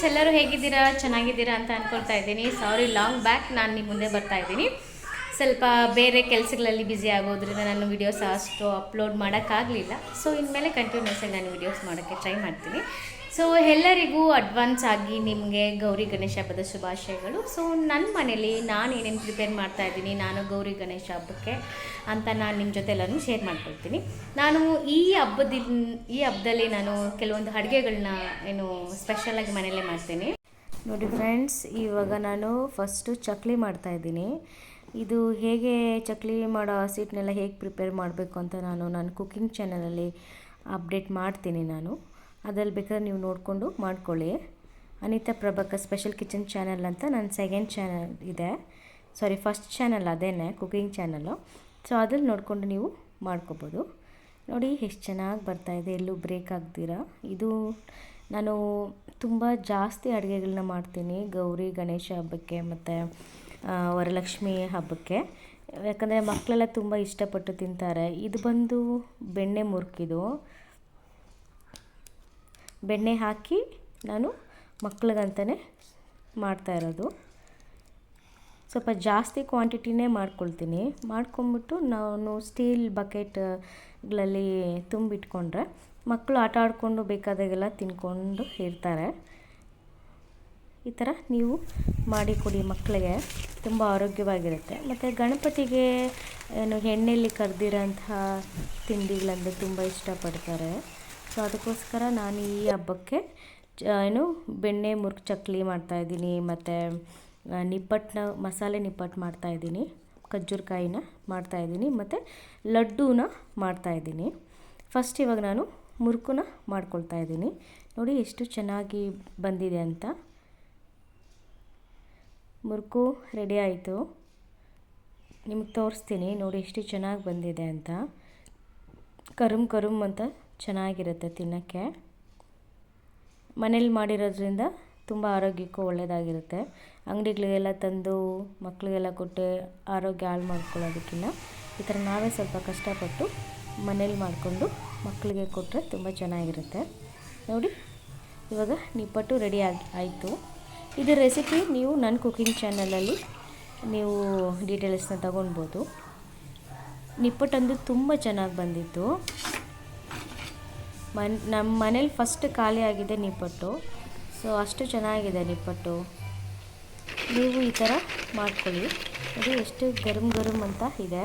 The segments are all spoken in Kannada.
ಫ್ರೆಂಡ್ಸ್, ಎಲ್ಲರೂ ಹೇಗಿದ್ದೀರಾ? ಚೆನ್ನಾಗಿದ್ದೀರಾ ಅಂತ ಅಂದ್ಕೊಳ್ತಾ ಇದ್ದೀನಿ. ಸಾರಿ, ಲಾಂಗ್ ಬ್ಯಾಕ್ ನಾನು ನಿಮ್ಮ ಮುಂದೆ ಬರ್ತಾ ಇದ್ದೀನಿ. ಸ್ವಲ್ಪ ಬೇರೆ ಕೆಲಸಗಳಲ್ಲಿ ಬ್ಯುಸಿ ಆಗೋದ್ರಿಂದ ನಾನು ವೀಡಿಯೋಸ್ ಅಷ್ಟು ಅಪ್ಲೋಡ್ ಮಾಡೋಕ್ಕಾಗಲಿಲ್ಲ. ಸೊ ಇನ್ಮೇಲೆ ಕಂಟಿನ್ಯೂಸ್ ಆಗಿ ನಾನು ವೀಡಿಯೋಸ್ ಮಾಡೋಕ್ಕೆ ಟ್ರೈ ಮಾಡ್ತೀನಿ. ಸೊ ಎಲ್ಲರಿಗೂ ಅಡ್ವಾನ್ಸ್ ಆಗಿ ನಿಮಗೆ ಗೌರಿ ಗಣೇಶ ಹಬ್ಬದ ಶುಭಾಶಯಗಳು. ಸೊ ನನ್ನ ಮನೇಲಿ ನಾನು ಏನೇನು ಪ್ರಿಪೇರ್ ಮಾಡ್ತಾ ಇದ್ದೀನಿ, ನಾನು ಗೌರಿ ಗಣೇಶ ಹಬ್ಬಕ್ಕೆ ಅಂತ ನಾನು ನಿಮ್ಮ ಜೊತೆ ಎಲ್ಲನೂ ಶೇರ್ ಮಾಡ್ಕೊಳ್ತೀನಿ. ನಾನು ಈ ಹಬ್ಬದಲ್ಲಿ ನಾನು ಕೆಲವೊಂದು ಅಡುಗೆಗಳನ್ನ ಸ್ಪೆಷಲಾಗಿ ಮನೆಯಲ್ಲೇ ಮಾಡ್ತೀನಿ. ನೋಡಿ ಫ್ರೆಂಡ್ಸ್, ಇವಾಗ ನಾನು ಫಸ್ಟು ಚಕ್ಲಿ ಮಾಡ್ತಾಯಿದ್ದೀನಿ. ಇದು ಹೇಗೆ ಚಕ್ಲಿ ಮಾಡೋ ಸ್ವೀಟ್ನೆಲ್ಲ ಹೇಗೆ ಪ್ರಿಪೇರ್ ಮಾಡಬೇಕು ಅಂತ ನಾನು ಕುಕ್ಕಿಂಗ್ ಚಾನಲಲ್ಲಿ ಅಪ್ಡೇಟ್ ಮಾಡ್ತೀನಿ. ಅದ್ರಲ್ಲಿ ಬೇಕಾದ್ರೆ ನೀವು ನೋಡಿಕೊಂಡು ಮಾಡ್ಕೊಳ್ಳಿ. Anita Prabhakar special kitchen channel ಅಂತ ನನ್ನ ಸೆಕೆಂಡ್ ಚಾನಲ್ ಇದೆ. ಸಾರಿ, ಫಸ್ಟ್ ಚಾನಲ್ ಅದೇನೆ, ಕುಕ್ಕಿಂಗ್ ಚಾನಲ್ಲು. ಸೊ ಅದ್ರಲ್ಲಿ ನೋಡಿಕೊಂಡು ನೀವು ಮಾಡ್ಕೋಬೋದು. ನೋಡಿ ಎಷ್ಟು ಚೆನ್ನಾಗಿ ಬರ್ತಾಯಿದೆ, ಎಲ್ಲೂ ಬ್ರೇಕ್ ಆಗ್ತೀರಾ. ಇದು ನಾನು ತುಂಬ ಜಾಸ್ತಿ ಅಡುಗೆಗಳನ್ನ ಮಾಡ್ತೀನಿ ಗೌರಿ ಗಣೇಶ ಹಬ್ಬಕ್ಕೆ ಮತ್ತು ವರಲಕ್ಷ್ಮಿ ಹಬ್ಬಕ್ಕೆ. ಯಾಕಂದರೆ ಮಕ್ಕಳೆಲ್ಲ ತುಂಬ ಇಷ್ಟಪಟ್ಟು ತಿಂತಾರೆ. ಇದು ಬಂದು ಬೆಣ್ಣೆ ಮುರುಕಿದು, ಬೆಣ್ಣೆ ಹಾಕಿ ನಾನು ಮಕ್ಳಿಗಂತಲೇ ಮಾಡ್ತಾಯಿರೋದು. ಸ್ವಲ್ಪ ಜಾಸ್ತಿ ಕ್ವಾಂಟಿಟಿನೇ ಮಾಡ್ಕೊಳ್ತೀನಿ. ಮಾಡ್ಕೊಂಬಿಟ್ಟು ನಾನು ಸ್ಟೀಲ್ ಬಕೆಟ್ಗಳಲ್ಲಿ ತುಂಬಿಟ್ಕೊಂಡ್ರೆ ಮಕ್ಕಳು ಆಟ ಆಡಿಕೊಂಡು ಬೇಕಾದಾಗೆಲ್ಲ ತಿನ್ಕೊಂಡು ಇರ್ತಾರೆ. ಈ ಥರ ನೀವು ಮಾಡಿಕೊಡಿ ಮಕ್ಕಳಿಗೆ, ತುಂಬ ಆರೋಗ್ಯವಾಗಿರುತ್ತೆ. ಮತ್ತು ಗಣಪತಿಗೆ ಎಣ್ಣೆಯಲ್ಲಿ ಕರೆದಿರೋಂತಹ ತಿಂಡಿಗಳಂದರೆ ತುಂಬ ಇಷ್ಟಪಡ್ತಾರೆ. ಸೊ ಅದಕ್ಕೋಸ್ಕರ ನಾನು ಈ ಹಬ್ಬಕ್ಕೆ ಬೆಣ್ಣೆ ಮುರುಕು ಚಕ್ಲಿ ಮಾಡ್ತಾಯಿದ್ದೀನಿ. ಮತ್ತು ಮಸಾಲೆ ನಿಪ್ಪಟ್ಟು ಮಾಡ್ತಾಯಿದ್ದೀನಿ, ಖರ್ಜೂರಕಾಯಿನ ಮಾಡ್ತಾಯಿದ್ದೀನಿ, ಮತ್ತು ಲಡ್ಡೂನ ಮಾಡ್ತಾಯಿದ್ದೀನಿ. ಫಸ್ಟ್ ಇವಾಗ ನಾನು ಮುರುಕುನ ಮಾಡ್ಕೊಳ್ತಾಯಿದ್ದೀನಿ. ನೋಡಿ ಎಷ್ಟು ಚೆನ್ನಾಗಿ ಬಂದಿದೆ ಅಂತ. ಮುರುಕು ರೆಡಿ ಆಯಿತು, ನಿಮಗೆ ತೋರಿಸ್ತೀನಿ. ನೋಡಿ ಎಷ್ಟು ಚೆನ್ನಾಗಿ ಬಂದಿದೆ ಅಂತ. ಕರುಮ್ ಅಂತ ಚೆನ್ನಾಗಿರುತ್ತೆ ತಿನ್ನೋಕ್ಕೆ. ಮನೇಲಿ ಮಾಡಿರೋದ್ರಿಂದ ತುಂಬ ಆರೋಗ್ಯಕ್ಕೂ ಒಳ್ಳೆಯದಾಗಿರುತ್ತೆ. ಅಂಗಡಿಗಳಿಗೆಲ್ಲ ತಂದು ಮಕ್ಕಳಿಗೆಲ್ಲ ಕೊಟ್ಟು ಆರೋಗ್ಯ ಹಾಳು ಮಾಡ್ಕೊಳ್ಳೋದಕ್ಕಿಂತ ಈ ಥರ ನಾವೇ ಸ್ವಲ್ಪ ಕಷ್ಟಪಟ್ಟು ಮನೇಲಿ ಮಾಡಿಕೊಂಡು ಮಕ್ಕಳಿಗೆ ಕೊಟ್ಟರೆ ತುಂಬ ಚೆನ್ನಾಗಿರುತ್ತೆ. ನೋಡಿ ಇವಾಗ ನಿಪ್ಪಟ್ಟು ರೆಡಿ ಆಯಿತು. ಇದು ರೆಸಿಪಿ ನೀವು ನನ್ನ ಕುಕ್ಕಿಂಗ್ ಚಾನಲಲ್ಲಿ ನೀವು ಡೀಟೇಲ್ಸ್ನ ತಗೊಳ್ಬೋದು. ನಿಪ್ಪಟ್ಟಂದು ತುಂಬ ಚೆನ್ನಾಗಿ ಬಂದಿತ್ತು. ನಮ್ಮ ಮನೇಲಿ ಫಸ್ಟ್ ಖಾಲಿ ಆಗಿದೆ ನಿಪ್ಪಟ್ಟು. ಸೊ ಅಷ್ಟು ಚೆನ್ನಾಗಿದೆ ನಿಪ್ಪಟ್ಟು. ನೀವು ಈ ಥರ ಮಾಡ್ಕೊಳ್ಳಿ. ಅದು ಎಷ್ಟು ಗರಂ ಅಂತ ಇದೆ.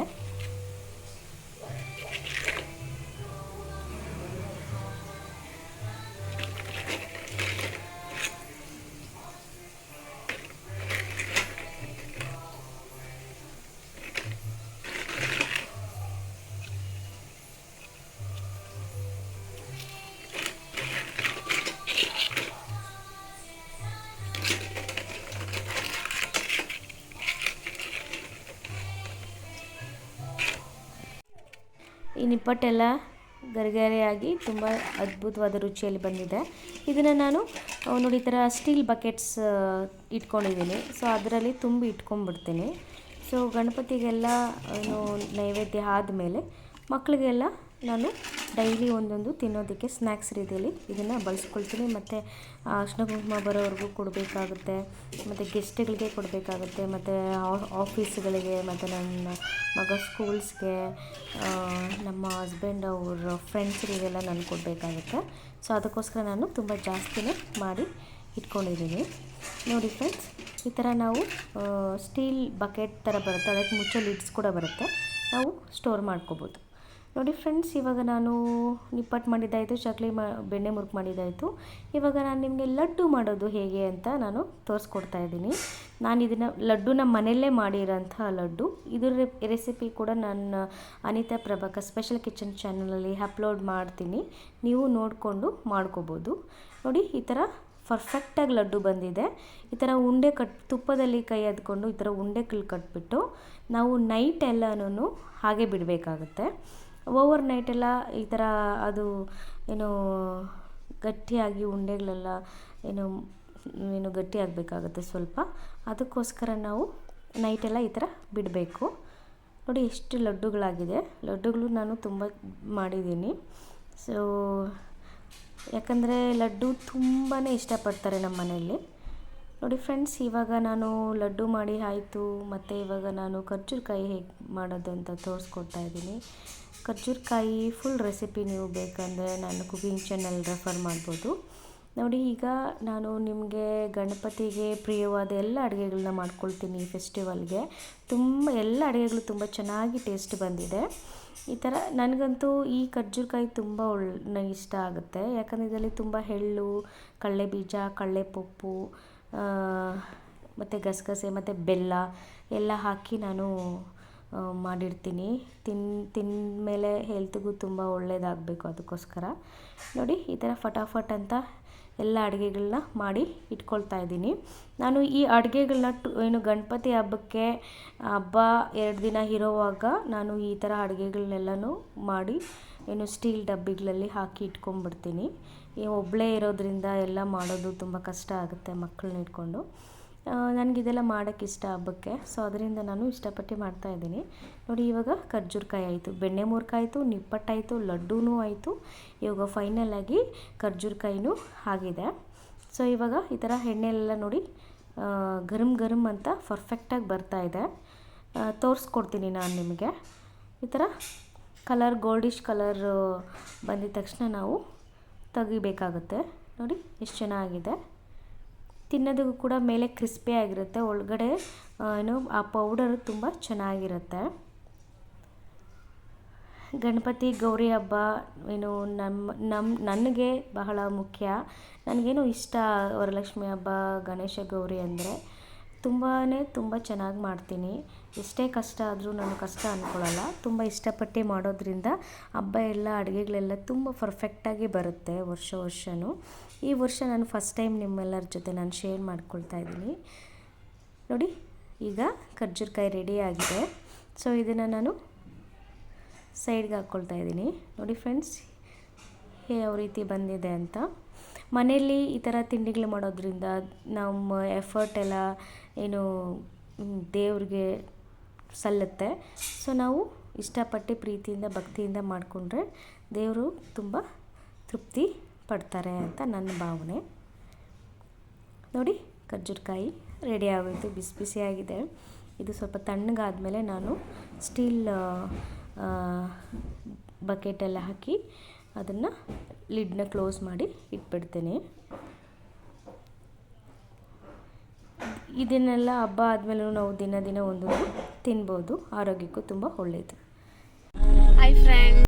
ಈ ನಿಪ್ಪಟ್ಟೆಲ್ಲ ಗರಿಗರಿಯಾಗಿ ತುಂಬ ಅದ್ಭುತವಾದ ರುಚಿಯಲ್ಲಿ ಬಂದಿದೆ. ಇದನ್ನು ನಾನು ನೋಡಿ ಈ ಥರ ಸ್ಟೀಲ್ ಬಕೆಟ್ಸ್ ಇಟ್ಕೊಂಡಿದ್ದೀನಿ. ಸೊ ಅದರಲ್ಲಿ ತುಂಬಿ ಇಟ್ಕೊಂಡ್ಬಿಡ್ತೀನಿ. ಸೊ ಗಣಪತಿಗೆಲ್ಲ ನೈವೇದ್ಯ ಆದಮೇಲೆ ಮಕ್ಕಳಿಗೆಲ್ಲ ನಾನು ಡೈಲಿ ಒಂದೊಂದು ತಿನ್ನೋದಕ್ಕೆ ಸ್ನ್ಯಾಕ್ಸ್ ರೀತಿಯಲ್ಲಿ ಇದನ್ನು ಬಳಸ್ಕೊಳ್ತೀನಿ. ಮತ್ತು ಅರ್ಶಿನ ಕುಂಕುಮ ಬರೋವರೆಗೂ ಕೊಡಬೇಕಾಗುತ್ತೆ, ಮತ್ತು ಗೆಸ್ಟ್ಗಳಿಗೆ ಕೊಡಬೇಕಾಗುತ್ತೆ, ಮತ್ತು ಆಫೀಸ್ಗಳಿಗೆ, ಮತ್ತು ನನ್ನ ಮಗ ಸ್ಕೂಲ್ಸ್ಗೆ, ನಮ್ಮ ಹಸ್ಬೆಂಡ್ ಅವ್ರ ಫ್ರೆಂಡ್ಸ್ಗಳಿಗೆಲ್ಲ ನಾನು ಕೊಡಬೇಕಾಗುತ್ತೆ. ಸೊ ಅದಕ್ಕೋಸ್ಕರ ನಾನು ತುಂಬ ಜಾಸ್ತಿನೇ ಮಾಡಿ ಇಟ್ಕೊಂಡಿದ್ದೀನಿ. ನೋಡಿ ಫ್ರೆಂಡ್ಸ್, ಈ ಥರ ನಾವು ಸ್ಟೀಲ್ ಬಕೆಟ್ ಥರ ಬರುತ್ತೆ, ಅದಕ್ಕೆ ಮುಚ್ಚೋ ಲಿಡ್ಸ್ ಕೂಡ ಬರುತ್ತೆ, ನಾವು ಸ್ಟೋರ್ ಮಾಡ್ಕೋಬೋದು. ನೋಡಿ ಫ್ರೆಂಡ್ಸ್, ಇವಾಗ ನಾನು ನಿಪ್ಪಟ್ಟು ಮಾಡಿದ್ದಾಯಿತು, ಚಕ್ಲಿ ಬೆಣ್ಣೆ ಮುರುಕು ಮಾಡಿದ್ದಾಯಿತು. ಇವಾಗ ನಾನು ನಿಮಗೆ ಲಡ್ಡು ಮಾಡೋದು ಹೇಗೆ ಅಂತ ನಾನು ತೋರಿಸ್ಕೊಡ್ತಾ ಇದ್ದೀನಿ. ನಾನು ಇದನ್ನು ಲಡ್ಡುನ ಮನೆಯಲ್ಲೇ ಮಾಡಿರೋಂಥ ಲಡ್ಡು. ಇದ್ರ ರೆಸಿಪಿ ಕೂಡ ನಾನು ಅನಿತಾ ಪ್ರಭಾಕರ್ ಸ್ಪೆಷಲ್ ಕಿಚನ್ ಚಾನಲಲ್ಲಿ ಅಪ್ಲೋಡ್ ಮಾಡ್ತೀನಿ, ನೀವು ನೋಡಿಕೊಂಡು ಮಾಡ್ಕೋಬೋದು. ನೋಡಿ ಈ ಥರ ಪರ್ಫೆಕ್ಟಾಗಿ ಲಡ್ಡು ಬಂದಿದೆ. ಈ ಥರ ಉಂಡೆ ತುಪ್ಪದಲ್ಲಿ ಕೈ ಅದ್ಕೊಂಡು ಈ ಥರ ಉಂಡೆಗಳು ಕಟ್ಬಿಟ್ಟು ನಾವು ನೈಟ್ ಎಲ್ಲನೂ ಹಾಗೆ ಬಿಡಬೇಕಾಗುತ್ತೆ. ಓವರ್ ನೈಟೆಲ್ಲ ಈ ಥರ ಅದು ಗಟ್ಟಿಯಾಗಿ ಉಂಡೆಗಳೆಲ್ಲ ಗಟ್ಟಿ ಆಗಬೇಕಾಗುತ್ತೆ ಸ್ವಲ್ಪ. ಅದಕ್ಕೋಸ್ಕರ ನಾವು ನೈಟೆಲ್ಲ ಈ ಥರ ಬಿಡಬೇಕು. ನೋಡಿ ಎಷ್ಟು ಲಡ್ಡುಗಳಾಗಿದೆ. ಲಡ್ಡುಗಳು ನಾನು ತುಂಬ ಮಾಡಿದ್ದೀನಿ. ಸೊ ಯಾಕಂದರೆ ಲಡ್ಡು ತುಂಬಾ ಇಷ್ಟಪಡ್ತಾರೆ ನಮ್ಮ ಮನೆಯಲ್ಲಿ. ನೋಡಿ ಫ್ರೆಂಡ್ಸ್, ಇವಾಗ ನಾನು ಲಡ್ಡು ಮಾಡಿ ಆಯಿತು. ಮತ್ತು ಇವಾಗ ನಾನು ಖರ್ಜೂರಕಾಯಿ ಹೇಗೆ ಮಾಡೋದು ಅಂತ ತೋರಿಸ್ಕೊಡ್ತಾ ಇದ್ದೀನಿ. ಖರ್ಜೂರಕಾಯಿ ಫುಲ್ ರೆಸಿಪಿ ನೀವು ಬೇಕಂದರೆ ನಾನು ಕುಕಿಂಗ್ ಚಾನಲ್ ರೆಫರ್ ಮಾಡ್ಬೋದು. ನೋಡಿ, ಈಗ ನಾನು ನಿಮಗೆ ಗಣಪತಿಗೆ ಪ್ರಿಯವಾದ ಎಲ್ಲ ಅಡುಗೆಗಳನ್ನ ಮಾಡ್ಕೊಳ್ತೀನಿ. ಈ ಫೆಸ್ಟಿವಲ್ಗೆ ಎಲ್ಲ ಅಡುಗೆಗಳು ತುಂಬ ಚೆನ್ನಾಗಿ ಟೇಸ್ಟ್ ಬಂದಿದೆ. ಈ ಥರ ನನಗಂತೂ ಈ ಖರ್ಜೂರಕಾಯಿ ತುಂಬ ನನಗೆ ಇಷ್ಟ ಆಗುತ್ತೆ. ಯಾಕಂದರೆ ಇದರಲ್ಲಿ ತುಂಬ ಎಳ್ಳು, ಕಡಲೆಬೀಜ, ಕಡಲೆಪಪ್ಪು ಮತ್ತು ಗಸಗಸೆ ಮತ್ತು ಬೆಲ್ಲ ಎಲ್ಲ ಹಾಕಿ ನಾನು ಮಾಡಿರ್ತೀನಿ. ತಿಂದಮೇಲೆ ಹೆಲ್ತ್ಗೂ ತುಂಬ ಒಳ್ಳೆಯದಾಗಬೇಕು, ಅದಕ್ಕೋಸ್ಕರ ನೋಡಿ ಈ ಥರ ಫಟಾಫಟ್ ಅಂತ ಎಲ್ಲ ಅಡುಗೆಗಳನ್ನ ಮಾಡಿ ಇಟ್ಕೊಳ್ತಾ ಇದ್ದೀನಿ. ನಾನು ಈ ಅಡುಗೆಗಳನ್ನ ಏನು ಗಣಪತಿ ಹಬ್ಬಕ್ಕೆ ಹಬ್ಬ 2 ದಿನ ಇರೋವಾಗ ನಾನು ಈ ಥರ ಅಡುಗೆಗಳನ್ನೆಲ್ಲನೂ ಮಾಡಿ ಏನು ಸ್ಟೀಲ್ ಡಬ್ಬಿಗಳಲ್ಲಿ ಹಾಕಿ ಇಟ್ಕೊಂಡ್ಬಿಡ್ತೀನಿ. ಒಬ್ಬಳೇ ಇರೋದ್ರಿಂದ ಎಲ್ಲ ಮಾಡೋದು ತುಂಬ ಕಷ್ಟ ಆಗುತ್ತೆ ಮಕ್ಕಳನ್ನ ಇಟ್ಕೊಂಡು. ನನಗಿದೆಲ್ಲ ಮಾಡೋಕ್ಕೆ ಇಷ್ಟ ಹಬ್ಬಕ್ಕೆ, ಸೊ ಅದರಿಂದ ನಾನು ಇಷ್ಟಪಟ್ಟು ಮಾಡ್ತಾಯಿದ್ದೀನಿ. ನೋಡಿ, ಇವಾಗ ಖರ್ಜೂರಕಾಯಿ ಆಯಿತು, ಬೆಣ್ಣೆ ಮುರ್ಕಾಯಿತು, ನಿಪ್ಪಟ್ಟಾಯಿತು, ಲಡ್ಡೂ ಆಯಿತು. ಇವಾಗ ಫೈನಲಾಗಿ ಖರ್ಜೂರಕಾಯಿನೂ ಆಗಿದೆ. ಸೊ ಇವಾಗ ಈ ಥರ ಎಣ್ಣೆಲೆಲ್ಲ ನೋಡಿ ಗರಮ್ ಗರಮ್ ಅಂತ ಪರ್ಫೆಕ್ಟಾಗಿ ಬರ್ತಾಯಿದೆ. ತೋರಿಸ್ಕೊಡ್ತೀನಿ ನಾನು ನಿಮಗೆ. ಈ ಥರ ಗೋಲ್ಡಿಶ್ ಕಲರ್ ಬಂದಿದ ತಕ್ಷಣ ನಾವು ತೆಗಿಬೇಕಾಗುತ್ತೆ. ನೋಡಿ ಎಷ್ಟು ಚೆನ್ನಾಗಿದೆ. ತಿನ್ನೋದಕ್ಕೂ ಕೂಡ ಮೇಲೆ ಕ್ರಿಸ್ಪಿ ಆಗಿರುತ್ತೆ, ಒಳಗಡೆ ಏನು ಆ ಪೌಡರ್ ತುಂಬ ಚೆನ್ನಾಗಿರುತ್ತೆ. ಗಣಪತಿ ಗೌರಿ ಹಬ್ಬ ಏನು ನನಗೆ ಬಹಳ ಮುಖ್ಯ. ನನಗೇನು ಇಷ್ಟ ವರಲಕ್ಷ್ಮಿ ಹಬ್ಬ, ಗಣೇಶ ಗೌರಿ ಅಂದರೆ ತುಂಬ ಚೆನ್ನಾಗಿ ಮಾಡ್ತೀನಿ. ಎಷ್ಟೇ ಕಷ್ಟ ಆದರೂ ನಾನು ಕಷ್ಟ ಅಂದ್ಕೊಳ್ಳಲ್ಲ. ತುಂಬ ಇಷ್ಟಪಟ್ಟು ಮಾಡೋದ್ರಿಂದ ಹಬ್ಬ ಎಲ್ಲ ಅಡುಗೆಗಳೆಲ್ಲ ತುಂಬ ಪರ್ಫೆಕ್ಟಾಗಿ ಬರುತ್ತೆ ವರ್ಷವೂ. ಈ ವರ್ಷ ನಾನು ಫಸ್ಟ್ ಟೈಮ್ ನಿಮ್ಮೆಲ್ಲರ ಜೊತೆ ನಾನು ಶೇರ್ ಮಾಡ್ಕೊಳ್ತಾ ಇದ್ದೀನಿ. ನೋಡಿ, ಈಗ ಖರ್ಜೂರಕಾಯಿ ರೆಡಿ ಆಗಿದೆ. ಸೊ ಇದನ್ನು ನಾನು ಸೈಡ್ಗೆ ಹಾಕ್ಕೊಳ್ತಾ ಇದ್ದೀನಿ. ನೋಡಿ ಫ್ರೆಂಡ್ಸ್, ಯಾವ ರೀತಿ ಬಂದಿದೆ ಅಂತ. ಮನೆಯಲ್ಲಿ ಈ ಥರ ತಿಂಡಿಗಳು ಮಾಡೋದ್ರಿಂದ ನಮ್ಮ ಎಫರ್ಟ್ ಎಲ್ಲ ಏನು ದೇವ್ರಿಗೆ ಸಲ್ಲುತ್ತೆ. ಸೊ ನಾವು ಇಷ್ಟಪಟ್ಟು ಪ್ರೀತಿಯಿಂದ ಭಕ್ತಿಯಿಂದ ಮಾಡಿಕೊಂಡ್ರೆ ದೇವರು ತುಂಬ ತೃಪ್ತಿ ಪಡ್ತಾರೆ ಅಂತ ನನ್ನ ಭಾವನೆ. ನೋಡಿ, ಖರ್ಜೂರಕಾಯಿ ರೆಡಿ ಆಗೋಯಿತು, ಬಿಸಿ ಬಿಸಿಯಾಗಿದೆ. ಇದು ಸ್ವಲ್ಪ ತಣ್ಣಗಾದಮೇಲೆ ನಾನು ಸ್ಟೀಲ್ ಬಕೆಟೆಲ್ಲ ಹಾಕಿ ಅದನ್ನು ಲಿಡ್ನ ಕ್ಲೋಸ್ ಮಾಡಿ ಇಟ್ಬಿಡ್ತೀನಿ. ಇದನ್ನೆಲ್ಲ ಹಬ್ಬ ಆದಮೇಲೂ ನಾವು ದಿನ ಒಂದೊಂದು ತಿನ್ಬೋದು, ಆರೋಗ್ಯಕ್ಕೂ ತುಂಬ ಒಳ್ಳೆಯದು. ಹಾಯ್ ಫ್ರೆಂಡ್,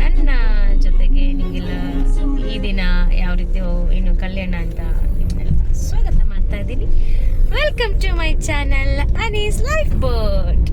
ನನ್ನ ಜೊತೆಗೆ ನಿಮಗೆಲ್ಲ ಈ ದಿನ ಯಾವ ರೀತಿ ಏನು ಕಲ್ಯಾಣ ಅಂತ ನಿಮ್ಮನ್ನೆಲ್ಲ ಸ್ವಾಗತ ಮಾಡ್ತಾ ಇದ್ದೀನಿ. Welcome to my channel Anees life boat.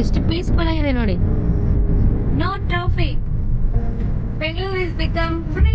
ಎಷ್ಟು ಪೀಸ್ಫುಲ್ ಆಗಿದೆ ನೋಡಿ. No traffic. Bengaluru is become free.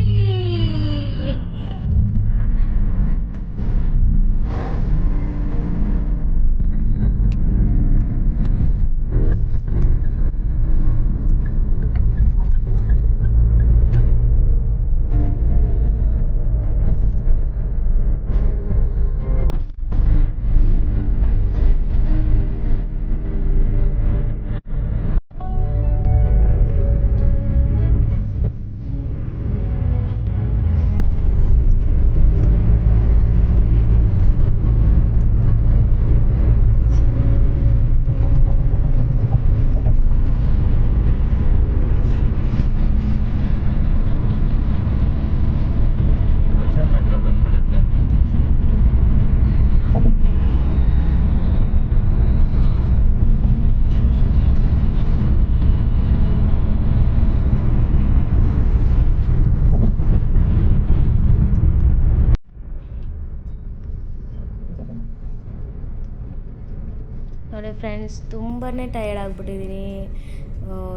ನೋಡಿ ಫ್ರೆಂಡ್ಸ್, ತುಂಬಾ ಟಯರ್ಡ್ ಆಗಿಬಿಟ್ಟಿದ್ದೀನಿ.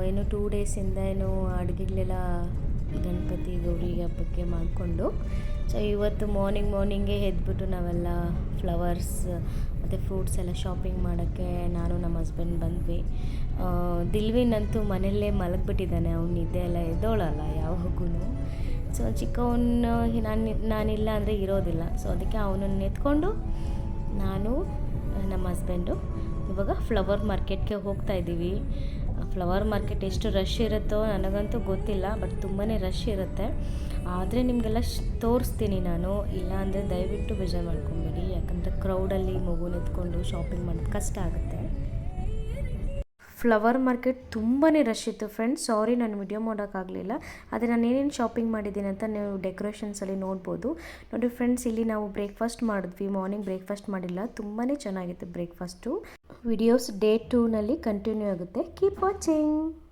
ಏನು 2 ಡೇಸಿಂದ ಏನು ಅಡುಗೆಗಳೆಲ್ಲ ಗಣಪತಿ ಗೌರಿ ಹಬ್ಬಕ್ಕೆ ಮಾಡಿಕೊಂಡು, ಸೊ ಇವತ್ತು ಮಾರ್ನಿಂಗೇ ಎದ್ಬಿಟ್ಟು ನಾವೆಲ್ಲ ಫ್ಲವರ್ಸ್ ಮತ್ತು ಫ್ರೂಟ್ಸ್ ಎಲ್ಲ ಶಾಪಿಂಗ್ ಮಾಡೋಕ್ಕೆ ನಾನು ನಮ್ಮ ಹಸ್ಬೆಂಡ್ ಬಂದ್ವಿ. ದಿಲ್ವಿನಂತೂ ಮನೆಯಲ್ಲೇ ಮಲಗಿಬಿಟ್ಟಿದ್ದಾನೆ. ಅವ್ನು ನಿದ್ದೆ ಎಲ್ಲ ಎದ್ದೋಳಲ್ಲ ಯಾವಾಗೂ. ಸೊ ಚಿಕ್ಕವನು ನಾನಿಲ್ಲ ಅಂದರೆ ಇರೋದಿಲ್ಲ. ಸೊ ಅದಕ್ಕೆ ಅವನನ್ನು ಎತ್ಕೊಂಡು ನಾನು ನಮ್ಮ ಹಸ್ಬೆಂಡು ಇವಾಗ ಫ್ಲವರ್ ಮಾರ್ಕೆಟ್ಗೆ ಹೋಗ್ತಾ ಇದ್ದೀವಿ. ಫ್ಲವರ್ ಮಾರ್ಕೆಟ್ ಎಷ್ಟು ರಶ್ ಇರುತ್ತೋ ನನಗಂತೂ ಗೊತ್ತಿಲ್ಲ, ಬಟ್ ತುಂಬಾ ರಶ್ ಇರುತ್ತೆ. ಆದರೆ ನಿಮಗೆಲ್ಲ ತೋರಿಸ್ತೀನಿ ನಾನು, ಇಲ್ಲ ಅಂದರೆ ದಯವಿಟ್ಟು ಬೇಜಾರು ಮಾಡ್ಕೊಬೇಡಿ. ಯಾಕಂದರೆ ಕ್ರೌಡಲ್ಲಿ ಮಗುನ ಎತ್ಕೊಂಡು ಶಾಪಿಂಗ್ ಮಾಡೋದು ಕಷ್ಟ ಆಗುತ್ತೆ. ಫ್ಲವರ್ ಮಾರ್ಕೆಟ್ ತುಂಬಾ ರಶ್ ಇತ್ತು ಫ್ರೆಂಡ್ಸ್. ಸಾರಿ, ನಾನು ವಿಡಿಯೋ ಮಾಡೋಕ್ಕಾಗಲಿಲ್ಲ. ಆದರೆ ನಾನು ಏನೇನು ಶಾಪಿಂಗ್ ಮಾಡಿದ್ದೀನಿ ಅಂತ ನೀವು ಡೆಕೋರೇಷನ್ಸಲ್ಲಿ ನೋಡ್ಬೋದು. ನೋಡಿ ಫ್ರೆಂಡ್ಸ್, ಇಲ್ಲಿ ನಾವು ಬ್ರೇಕ್ಫಾಸ್ಟ್ ಮಾಡಿದ್ವಿ. ಮಾರ್ನಿಂಗ್ ಬ್ರೇಕ್ಫಾಸ್ಟ್ ಮಾಡಿಲ್ಲ, ತುಂಬಾ ಚೆನ್ನಾಗಿತ್ತು ಬ್ರೇಕ್ಫಾಸ್ಟು. ವಿಡಿಯೋಸ್ ಡೇ 2ನಲ್ಲಿ ಕಂಟಿನ್ಯೂ ಆಗುತ್ತೆ. Keep watching.